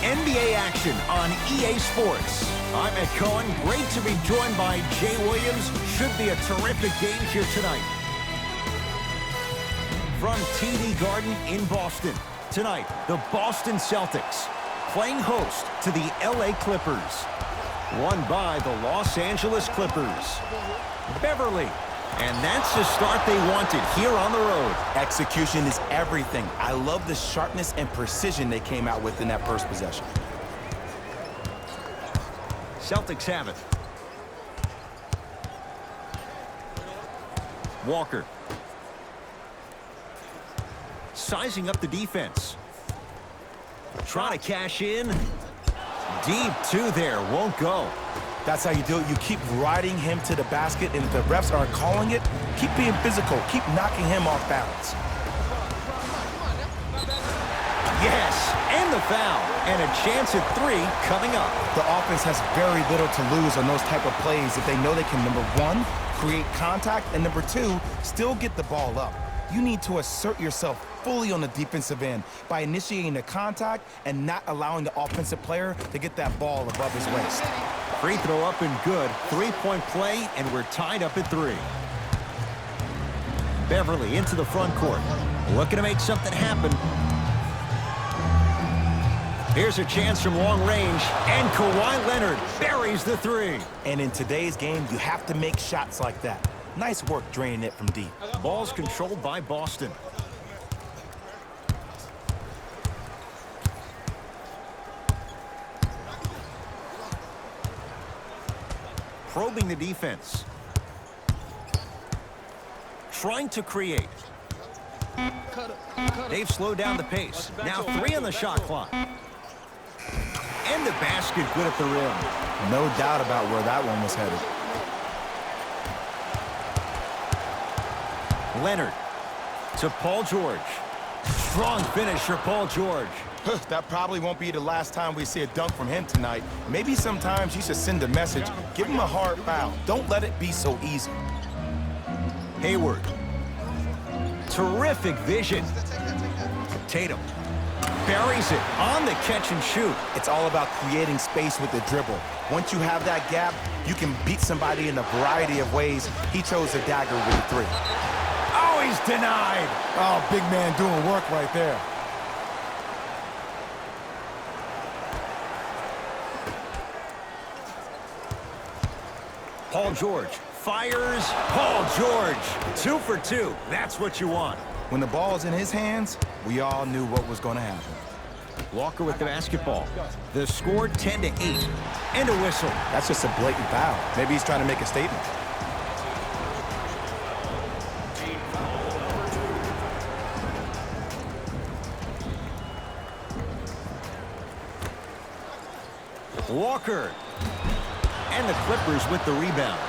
NBA action on EA Sports. I'm Ed Cohen. Great to be joined by Jay Williams. Should be a terrific game here tonight. From TD Garden in Boston. Tonight, the Boston Celtics playing host to the LA Clippers. Won by the Los Angeles Clippers. Beverly. And that's the start they wanted here on the road. Execution is everything. I love the sharpness and precision they came out with in that first possession. Celtics have it. Walker. Sizing up the defense. Trying to cash in. Deep two there. Won't go. That's how you do it. You keep riding him to the basket, and if the refs aren't calling it, keep being physical. Keep knocking him off balance. Yes, and the foul. And a chance at three coming up. The offense has very little to lose on those type of plays if they know they can, number one, create contact, and number two, still get the ball up. You need to assert yourself fully on the defensive end by initiating the contact and not allowing the offensive player to get that ball above his waist. Free throw up and good. Three-point play, and we're tied up at three. Beverly into the front court. Looking to make something happen. Here's a chance from long range, and Kawhi Leonard buries the three. And in today's game, you have to make shots like that. Nice work draining it from deep. Ball's controlled by Boston. Probing the defense. Trying to create. They've slowed down the pace. Now three on the shot clock. And the basket good at the rim. No doubt about where that one was headed. Leonard to Paul George. Strong finish for Paul George. That probably won't be the last time we see a dunk from him tonight. Maybe sometimes you should send a message. Give him a hard foul. Don't let it be so easy. Hayward. Terrific vision. Tatum buries it on the catch and shoot. It's all about creating space with the dribble. Once you have that gap, you can beat somebody in a variety of ways. He chose a dagger with the three. Oh, he's denied. Oh, big man doing work right there. Paul George fires. Paul George, 2 for 2. That's what you want. When the ball is in his hands, we all knew what was going to happen. Walker with the basketball. The score 10-8. And a whistle. That's just a blatant foul. Maybe he's trying to make a statement. Walker. And the Clippers with the rebound.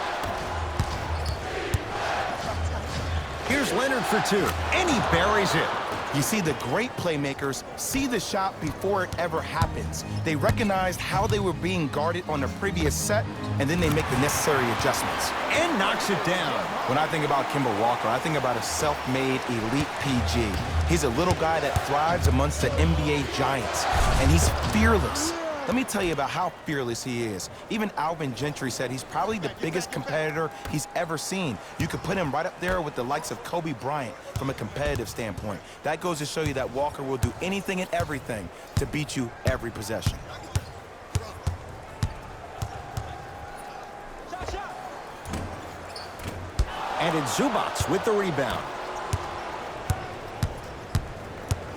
Here's Leonard for two, and he buries it. You see, the great playmakers see the shot before it ever happens. They recognized how they were being guarded on the previous set, and then they make the necessary adjustments. And knocks it down. When I think about Kemba Walker, I think about a self-made elite PG. He's a little guy that thrives amongst the NBA giants, and he's fearless. Let me tell you about how fearless he is. Even Alvin Gentry said he's probably the biggest competitor he's ever seen. You could put him right up there with the likes of Kobe Bryant from a competitive standpoint. That goes to show you that Walker will do anything and everything to beat you every possession. And it's Zubac with the rebound.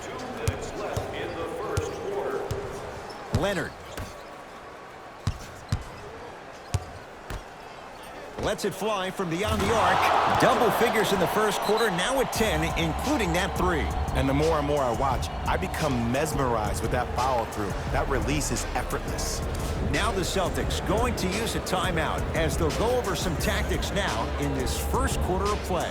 2 minutes left in the first quarter. Leonard. Lets it fly from beyond the arc. Double figures in the first quarter, now at 10, including that three. And the more and more I watch, I become mesmerized with that follow-through. That release is effortless. Now the Celtics going to use a timeout as they'll go over some tactics now in this first quarter of play.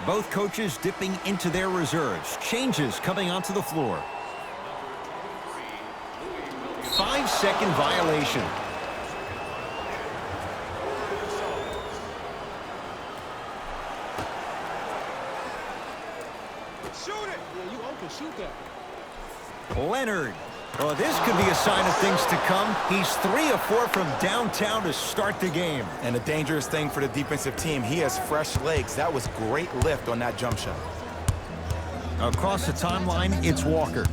Both coaches dipping into their reserves. Changes coming onto the floor. 5-second violation. Shoot it! Yeah, you open, shoot that. Leonard. Well, this could be a sign of things to come. He's 3 of 4 from downtown to start the game. And a dangerous thing for the defensive team, he has fresh legs. That was great lift on that jump shot. Across the timeline, it's Walker.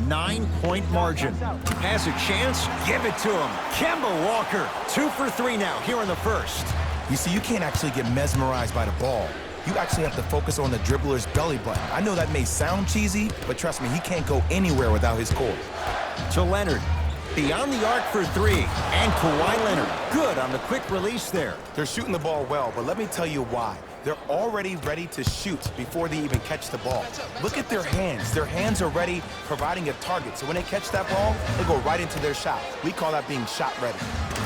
9-point margin. Has a chance? Give it to him. Kemba Walker. 2 for 3 now here in the first. You see, you can't actually get mesmerized by the ball. You actually have to focus on the dribbler's belly button. I know that may sound cheesy, but trust me, he can't go anywhere without his core. To Leonard. Beyond the arc for 3. And Kawhi Leonard. Good on the quick release there. They're shooting the ball well, but let me tell you why. They're already ready to shoot before they even catch the ball. Look at their hands. Their hands are ready, providing a target. So when they catch that ball, they go right into their shot. We call that being shot ready.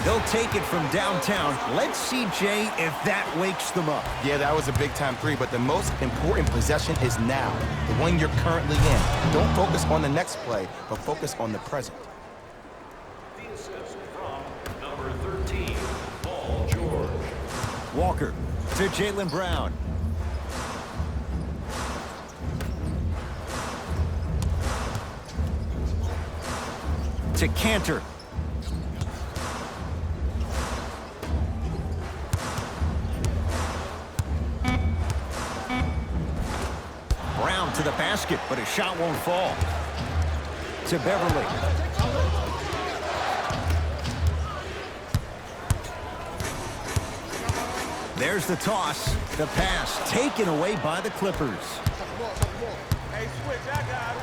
They'll take it from downtown. Let's see, Jay, if that wakes them up. Yeah, that was a big-time 3, but the most important possession is now, the one you're currently in. Don't focus on the next play, but focus on the present. The assist from number 13, Paul George. Walker to Jaylen Brown. To Cantor. Brown to the basket, but his shot won't fall. To Beverly. There's the toss. The pass taken away by the Clippers. Hey, switch, I got it.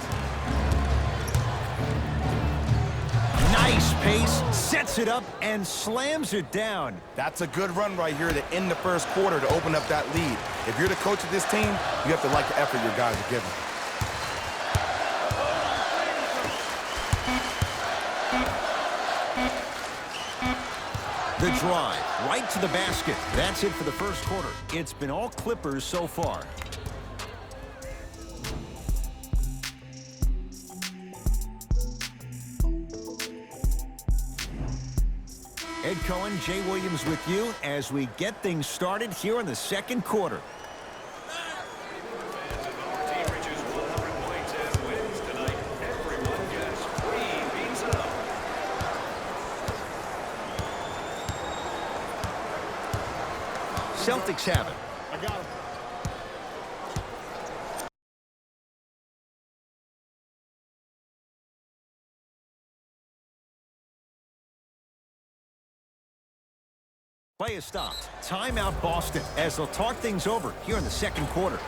Nice pace, sets it up, and slams it down. That's a good run right here to end the first quarter to open up that lead. If you're the coach of this team, you have to like the effort your guys are giving. The drive, right to the basket. That's it for the first quarter. It's been all Clippers so far. Ed Cohen, Jay Williams with you as we get things started here in the second quarter. Fans, if our team reaches 100 points and wins tonight, everyone gets free pizza. Celtics have it. I got him. Play is stopped. Timeout Boston as they'll talk things over here in the second quarter.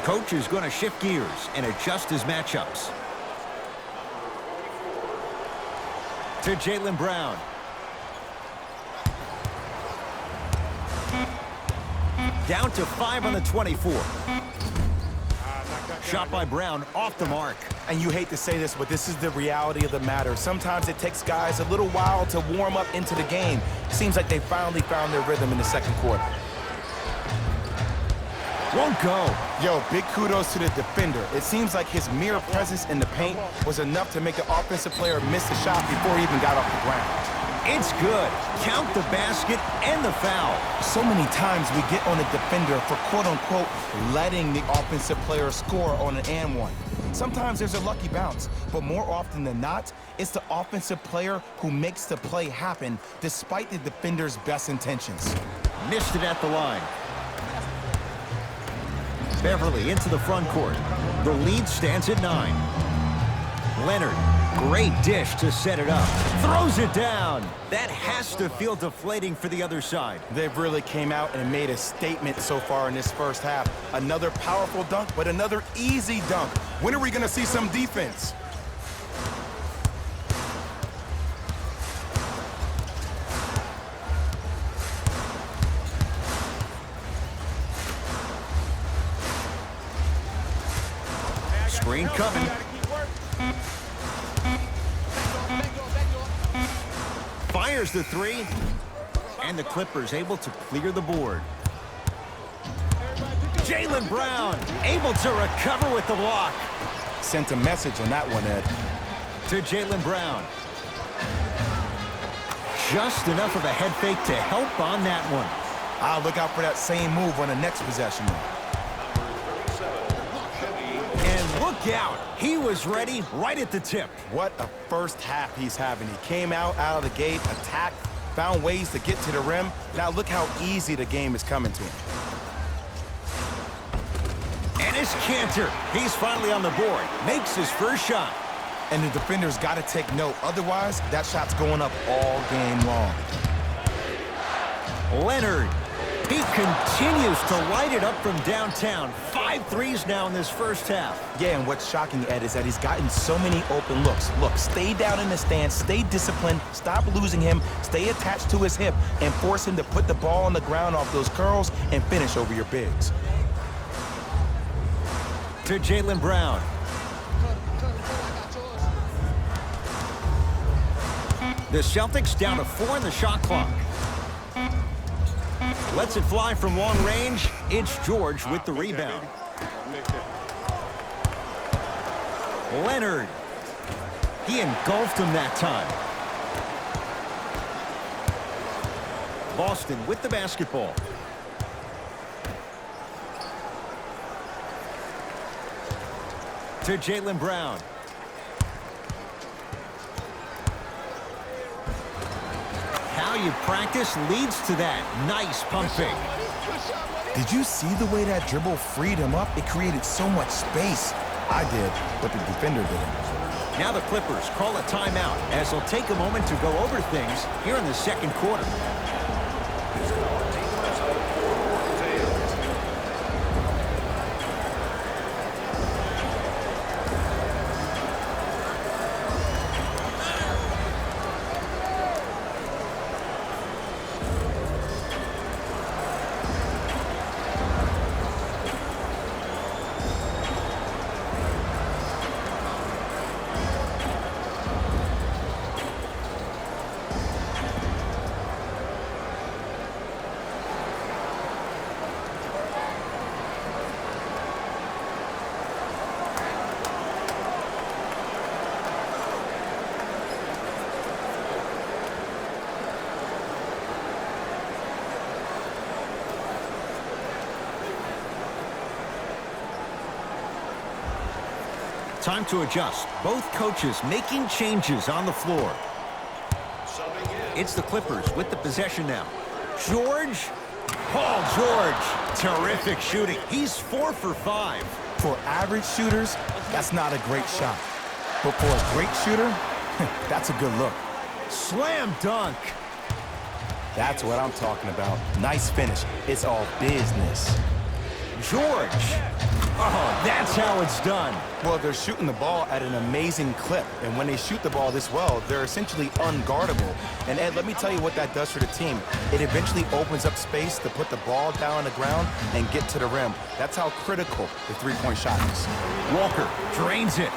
Coach is going to shift gears and adjust his matchups. To Jaylen Brown. Down to 5 on the 24. Shot by Brown off the mark. And you hate to say this, but this is the reality of the matter. Sometimes it takes guys a little while to warm up into the game. Seems like they finally found their rhythm in the second quarter. Won't go. Yo, big kudos to the defender. It seems like his mere presence in the paint was enough to make an offensive player miss the shot before he even got off the ground. It's good. Count the basket and the foul. So many times we get on a defender for quote-unquote letting the offensive player score on an and one. Sometimes there's a lucky bounce, but more often than not, it's the offensive player who makes the play happen despite the defender's best intentions. Missed it at the line. Beverly into the front court. The lead stands at 9. Leonard, great dish to set it up. Throws it down. That has to feel deflating for the other side. They've really came out and made a statement so far in this first half. Another powerful dunk, but another easy dunk. When are we going to see some defense? Screen coming. Fires the three. And the Clippers able to clear the board. Jaylen Brown able to recover with the block. Sent a message on that one, Ed. To Jaylen Brown. Just enough of a head fake to help on that one. I'll look out for that same move on the next possession. And look out. He was ready right at the tip. What a first half he's having. He came out of the gate, attacked, found ways to get to the rim. Now look how easy the game is coming to him. And it's Cantor. He's finally on the board. Makes his first shot. And the defender's got to take note. Otherwise, that shot's going up all game long. Leonard. He continues to light it up from downtown. 5 threes now in this first half. Yeah, and what's shocking, Ed, is that he's gotten so many open looks. Look, stay down in the stance, stay disciplined, stop losing him, stay attached to his hip, and force him to put the ball on the ground off those curls and finish over your bigs. To Jaylen Brown. The Celtics down to 4 in the shot clock. Lets it fly from long range. It's George with the rebound. Leonard. He engulfed him that time. Boston with the basketball. To Jaylen Brown. How you practice leads to that. Nice pump fake. Did you see the way that dribble freed him up? It created so much space. I did, but the defender didn't. Now the Clippers call a timeout as they'll take a moment to go over things here in the second quarter. Time to adjust. Both coaches making changes on the floor. It's the Clippers with the possession now. George. Paul George. Terrific shooting. He's 4 for 5. For average shooters, that's not a great shot. But for a great shooter, that's a good look. Slam dunk. That's what I'm talking about. Nice finish. It's all business. George. Oh, that's how it's done. Well, they're shooting the ball at an amazing clip. And when they shoot the ball this well, they're essentially unguardable. And Ed, let me tell you what that does for the team. It eventually opens up space to put the ball down on the ground and get to the rim. That's how critical the three-point shot is. Walker drains it.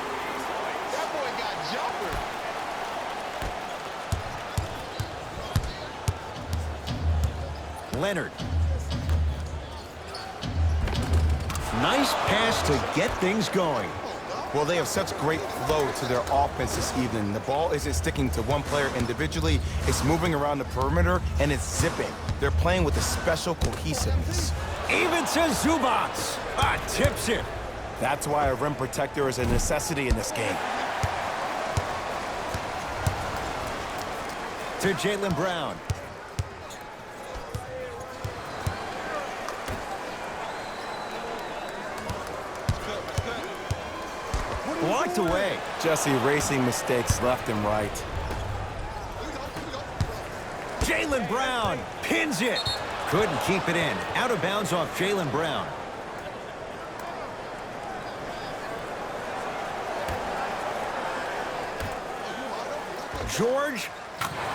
That boy got jumper. Leonard. Nice pass to get things going. Well, they have such great flow to their offense this evening. The ball isn't sticking to one player individually. It's moving around the perimeter, and it's zipping. They're playing with a special cohesiveness. Even to Zubats. Tips it. That's why a rim protector is a necessity in this game. To Jaylen Brown. Blocked away. Just erasing mistakes left and right. Jaylen Brown pins it. Couldn't keep it in. Out of bounds off Jaylen Brown. George.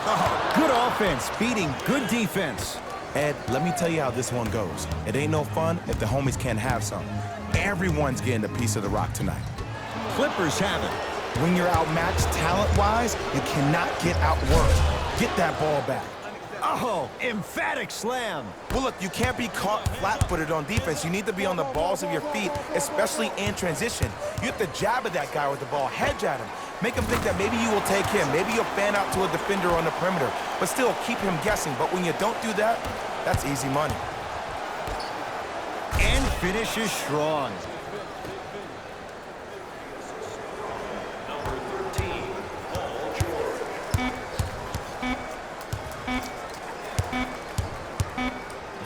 Oh, good offense beating good defense. Ed, let me tell you how this one goes. It ain't no fun if the homies can't have some. Everyone's getting a piece of the rock tonight. Clippers have it. When you're outmatched talent-wise, you cannot get outworked. Get that ball back. Oh, emphatic slam. Well, look, you can't be caught flat-footed on defense. You need to be on the balls of your feet, especially in transition. You have to jab at that guy with the ball, hedge at him. Make him think that maybe you will take him. Maybe you'll fan out to a defender on the perimeter, but still keep him guessing. But when you don't do that, that's easy money. And finishes strong. Number 13, Paul George.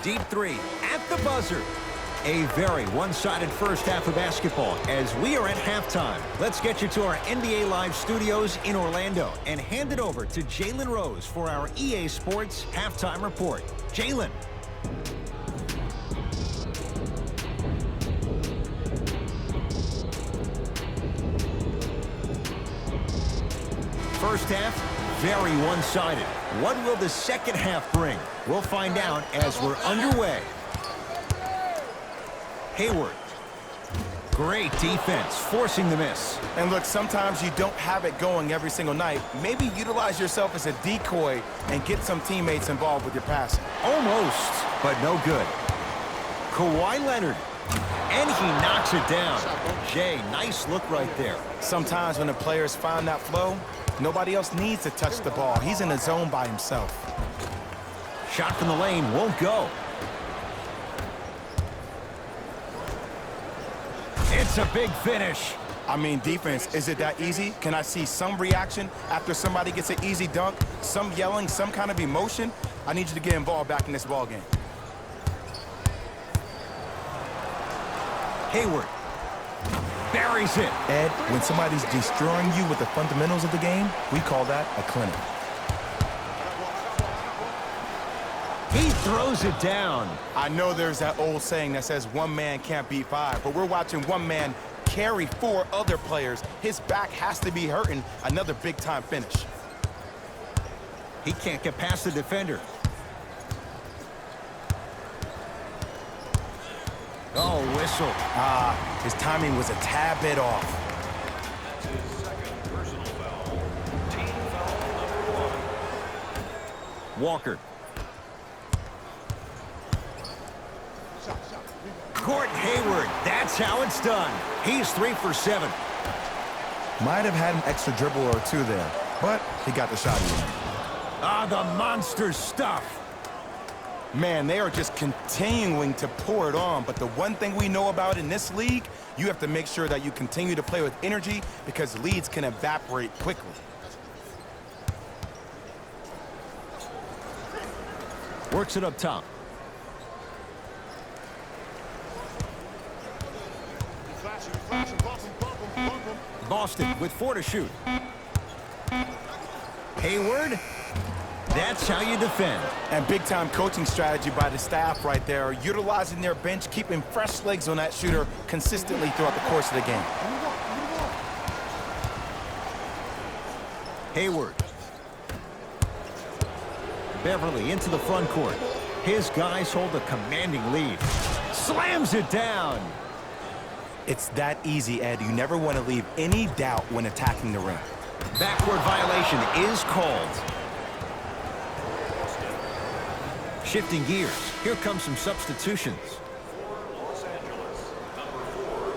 Deep three at the buzzer. A very one-sided first half of basketball as we are at halftime. Let's get you to our NBA Live studios in Orlando and hand it over to Jalen Rose for our EA Sports halftime report. Jalen. First half, very one-sided. What will the second half bring? We'll find out as we're underway. Hayward. Great defense, forcing the miss. And look, sometimes you don't have it going every single night. Maybe utilize yourself as a decoy and get some teammates involved with your passing. Almost, but no good. Kawhi Leonard. And he knocks it down. Jay, nice look right there. Sometimes when the players find that flow, nobody else needs to touch the ball. He's in the zone by himself. Shot from the lane won't go. It's a big finish. I mean, defense, is it that easy? Can I see some reaction after somebody gets an easy dunk? Some yelling, some kind of emotion? I need you to get involved back in this ball game. Hayward. Buries it. Ed, when somebody's destroying you with the fundamentals of the game, we call that a clinic. He throws it down. I know there's that old saying that says one man can't beat five, but we're watching one man carry four other players. His back has to be hurting. Another big-time finish. He can't get past the defender. Oh, whistle. His timing was a tad bit off. That's his second personal foul. Team foul number 1. Walker. Gordon Hayward, that's how it's done. He's 3 for 7. Might have had an extra dribble or two there, but he got the shot in. The monster stuff. Man, they are just continuing to pour it on, but the one thing we know about in this league, you have to make sure that you continue to play with energy because leads can evaporate quickly. Works it up top. Boston with 4 to shoot. Hayward. That's how you defend. And big-time coaching strategy by the staff right there, utilizing their bench, keeping fresh legs on that shooter consistently throughout the course of the game. Hayward. Beverly into the front court. His guys hold a commanding lead. Slams it down. It's that easy, Ed. You never want to leave any doubt when attacking the rim. Backcourt violation is called. Shifting gears. Here come some substitutions. For Los Angeles, number 4.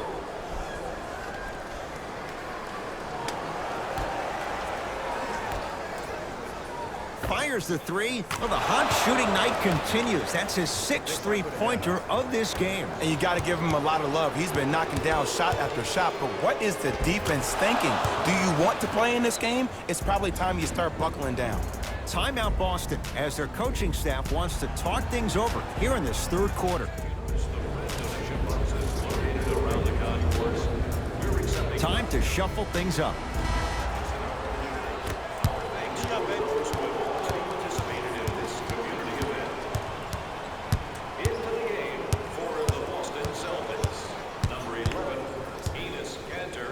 fires the three. Well, the hot shooting night continues. That's his 6th three-pointer of this game. And you got to give him a lot of love. He's been knocking down shot after shot. But what is the defense thinking? Do you want to play in this game? It's probably time you start buckling down. Timeout Boston, as their coaching staff wants to talk things over here in this third quarter. Time to shuffle things up. Thanks to those who have already participated in this community event. Into the game for the Boston Celtics. Number 11, Enes Kanter.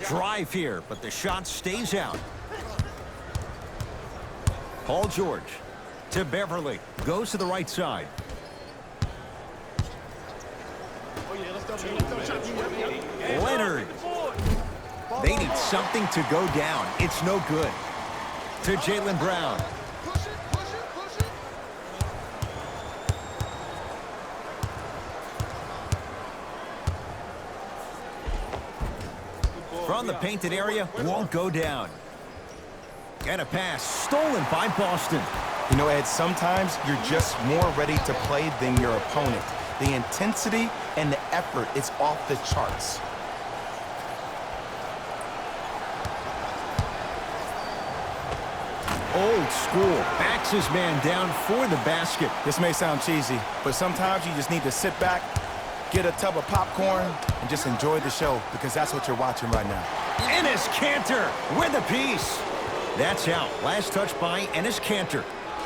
Drive here, but the shot stays out. Paul George to Beverly. Goes to the right side. Oh, yeah, let's go. Leonard. They need something to go down. It's no good. To Jaylen Brown. From the painted area, won't go down. And a pass stolen by Boston. You know, Ed, sometimes you're just more ready to play than your opponent. The intensity and the effort is off the charts. Old school. Backs his man down for the basket. This may sound cheesy, but sometimes you just need to sit back, get a tub of popcorn, and just enjoy the show, because that's what you're watching right now. Enes Kanter with a piece. That's out. Last touch by Enes Kanter.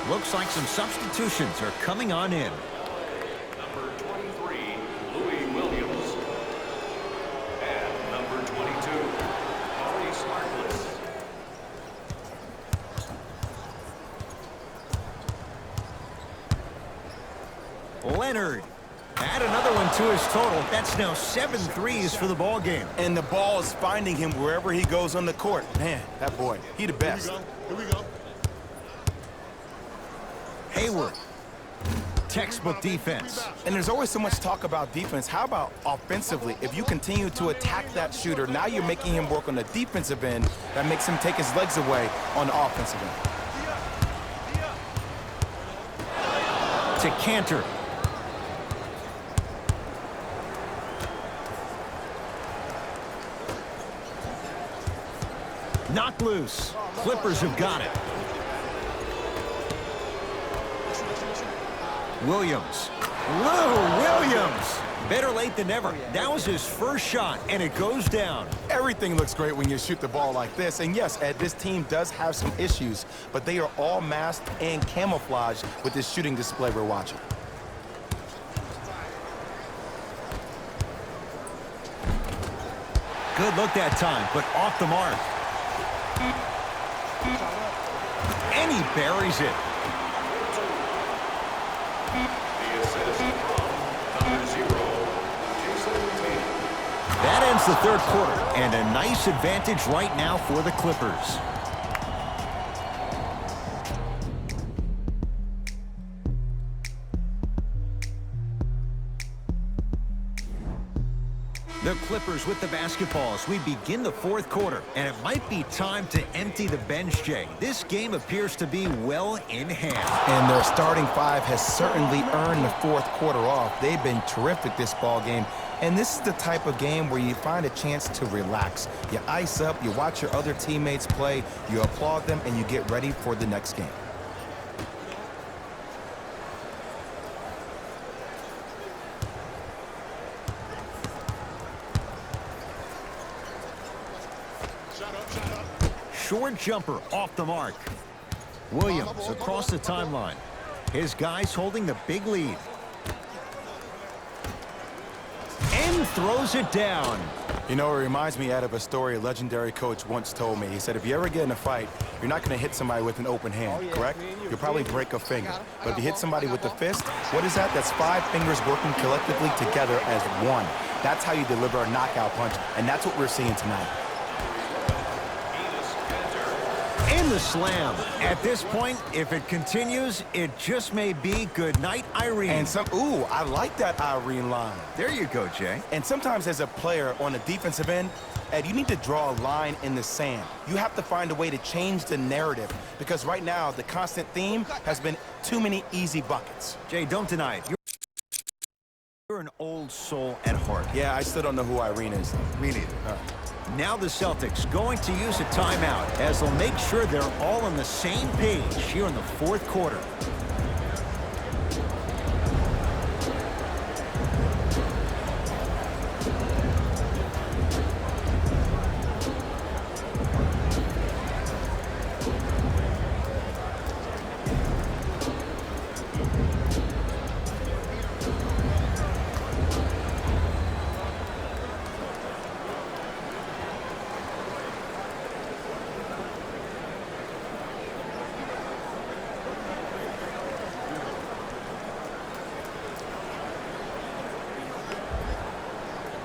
Looks like some substitutions are coming on in. Number 23, Louis Williams. And number 22, Maurice Harkless. Leonard. Add another one to his total. That's now 7 threes for the ball game. And the ball is finding him wherever he goes on the court. Man, that boy, he the best. Here we go. Hayward. Textbook defense. And there's always so much talk about defense. How about offensively? If you continue to attack that shooter, now you're making him work on the defensive end. That makes him take his legs away on the offensive end. To Kanter. Knocked loose. Clippers have got it. Williams. Lou Williams. Better late than never. That was his first shot, and it goes down. Everything looks great when you shoot the ball like this. And yes, Ed, this team does have some issues, but they are all masked and camouflaged with this shooting display we're watching. Good look that time, but off the mark. And he buries it. The assist from number 0, Jason Tatum. That ends the third quarter, and a nice advantage right now for the Clippers. The Clippers with the basketball as we begin the fourth quarter, and it might be time to empty the bench, Jay. This game appears to be well in hand. And their starting five has certainly earned the fourth quarter off. They've been terrific this ball game. And this is the type of game where you find a chance to relax. You ice up, you watch your other teammates play, you applaud them, and you get ready for the next game. Short jumper off the mark. Williams across the timeline. His guys holding the big lead. And throws it down. You know, it reminds me out of a story a legendary coach once told me. He said, if you ever get in a fight, you're not going to hit somebody with an open hand, correct? You'll probably break a finger. But if you hit somebody with the fist, what is that? That's 5 fingers working collectively together as one. That's how you deliver a knockout punch, and that's what we're seeing tonight. And the slam. At this point, if it continues, it just may be good night, Irene. And ooh, I like that Irene line. There you go, Jay. And sometimes as a player on the defensive end, Ed, you need to draw a line in the sand. You have to find a way to change the narrative because right now the constant theme has been too many easy buckets. Jay, don't deny it. You're an old soul at heart. Yeah, I still don't know who Irene is. Me neither. Now the Celtics going to use a timeout as they'll make sure they're all on the same page here in the fourth quarter.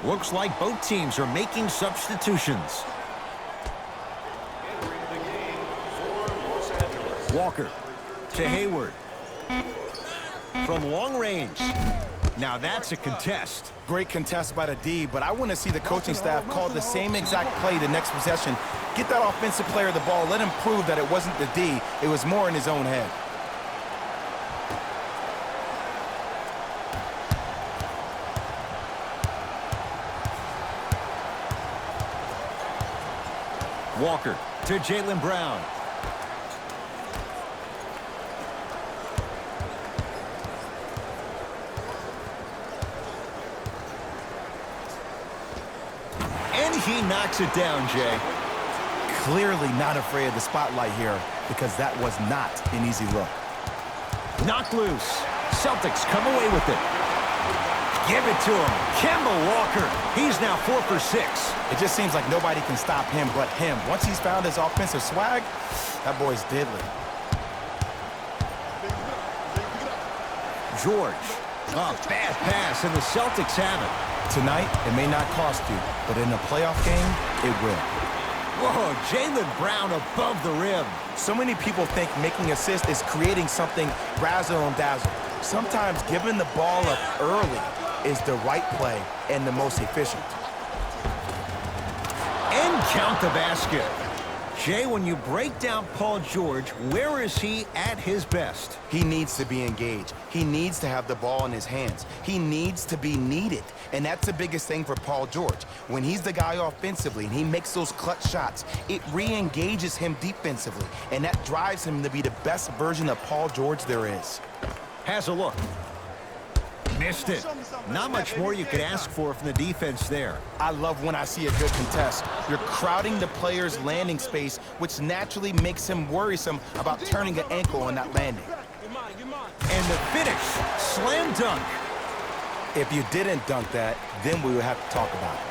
Looks like both teams are making substitutions. Entering the game for Los Angeles. Walker to Hayward. From long range. Now that's a contest. Great contest by the D, but I want to see the coaching staff call the same exact play the next possession. Get that offensive player the ball. Let him prove that it wasn't the D. It was more in his own head. Walker to Jaylen Brown. And he knocks it down, Jay. Clearly not afraid of the spotlight here because that was not an easy look. Knocked loose. Celtics come away with it. Give it to him. Kemba Walker. He's now 4 for 6. It just seems like nobody can stop him but him. Once he's found his offensive swag, that boy's deadly. George. A bad pass, and the Celtics have it. Tonight, it may not cost you, but in a playoff game, it will. Whoa, Jaylen Brown above the rim. So many people think making assists is creating something razzle and dazzle. Sometimes giving the ball up early is the right play and the most efficient. And count the basket. Jay, when you break down Paul George, where is he at his best? He needs to be engaged. He needs to have the ball in his hands. He needs to be needed. And that's the biggest thing for Paul George. When he's the guy offensively and he makes those clutch shots, it re-engages him defensively. And that drives him to be the best version of Paul George there is. Has a look. Missed it. Not much more you could ask for from the defense there. I love when I see a good contest. You're crowding the player's landing space, which naturally makes him worrisome about turning an ankle on that landing. And the finish. Slam dunk. If you didn't dunk that, then we would have to talk about it.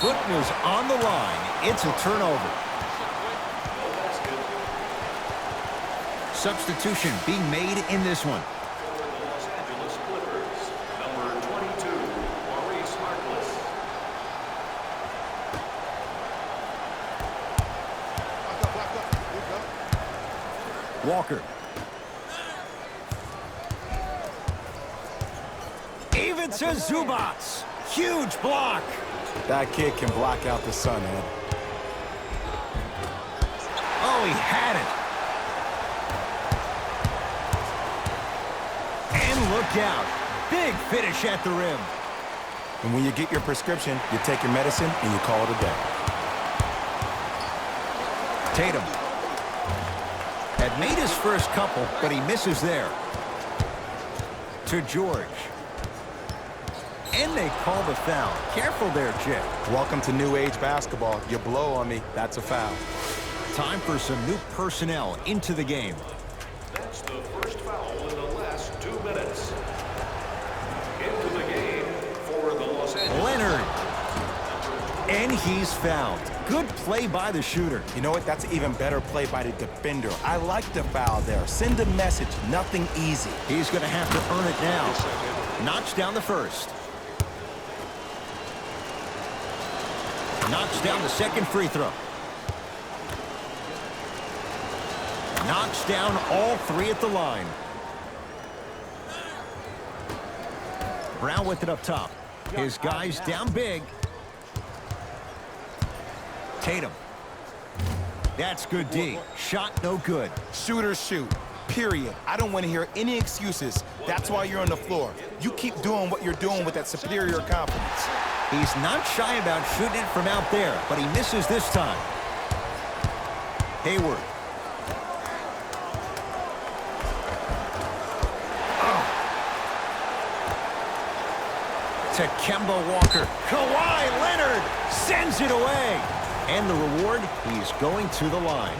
Foot was on the line. It's a turnover. Substitution being made in this one. For the Los Angeles Clippers, number 22, Maurice Harkless. Walker. Even to Zubats. Huge block. That kid can block out the sun, Ed. Oh, he had it. And look out. Big finish at the rim. And when you get your prescription, you take your medicine and you call it a day. Tatum. Had made his first couple, but he misses there. To George. And they call the foul. Careful there, Jay. Welcome to new age basketball. You blow on me, that's a foul. Time for some new personnel into the game. That's the first foul in the last 2 minutes. Into the game for the Los Angeles. Leonard. And he's fouled. Good play by the shooter. You know what? That's an even better play by the defender. I like the foul there. Send a message. Nothing easy. He's going to have to earn it now. Notch down the first. Knocks down the second free throw. Knocks down all three at the line. Brown with it up top. His guys down big. Tatum. That's good D. Shot no good. Shooters shoot. Period. I don't want to hear any excuses. That's why you're on the floor. You keep doing what you're doing with that superior confidence. He's not shy about shooting it from out there, but he misses this time. Hayward. To Kemba Walker. Kawhi Leonard sends it away. And the reward, he's going to the line.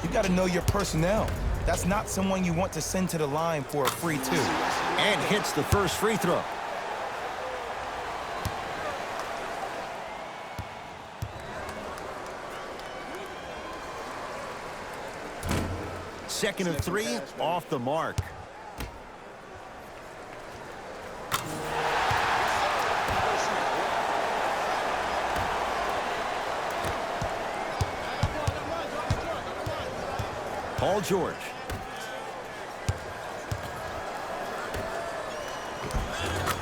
You got to know your personnel. That's not someone you want to send to the line for a free two. And hits the first free throw. Second of three, off the mark. Paul George.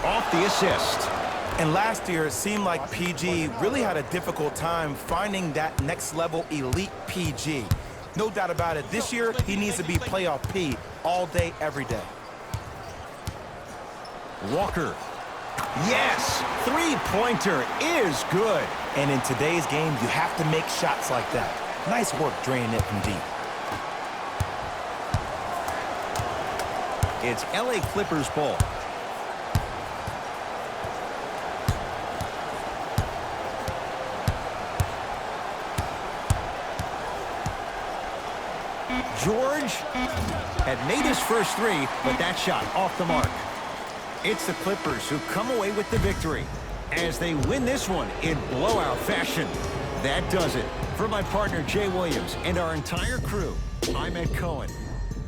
Off the assist. And last year, it seemed like PG really had a difficult time finding that next-level elite PG. No doubt about it, this year, he needs to be playoff P all day, every day. Walker. Yes! Three-pointer is good. And in today's game, you have to make shots like that. Nice work draining it from deep. It's LA Clippers ball. George had made his first three, but that shot off the mark. It's the Clippers who come away with the victory as they win this one in blowout fashion. That does it. For my partner Jay Williams and our entire crew, I'm Ed Cohen.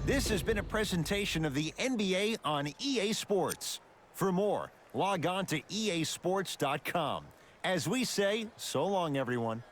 This has been a presentation of the NBA on EA Sports. For more, log on to easports.com. As we say, so long, everyone.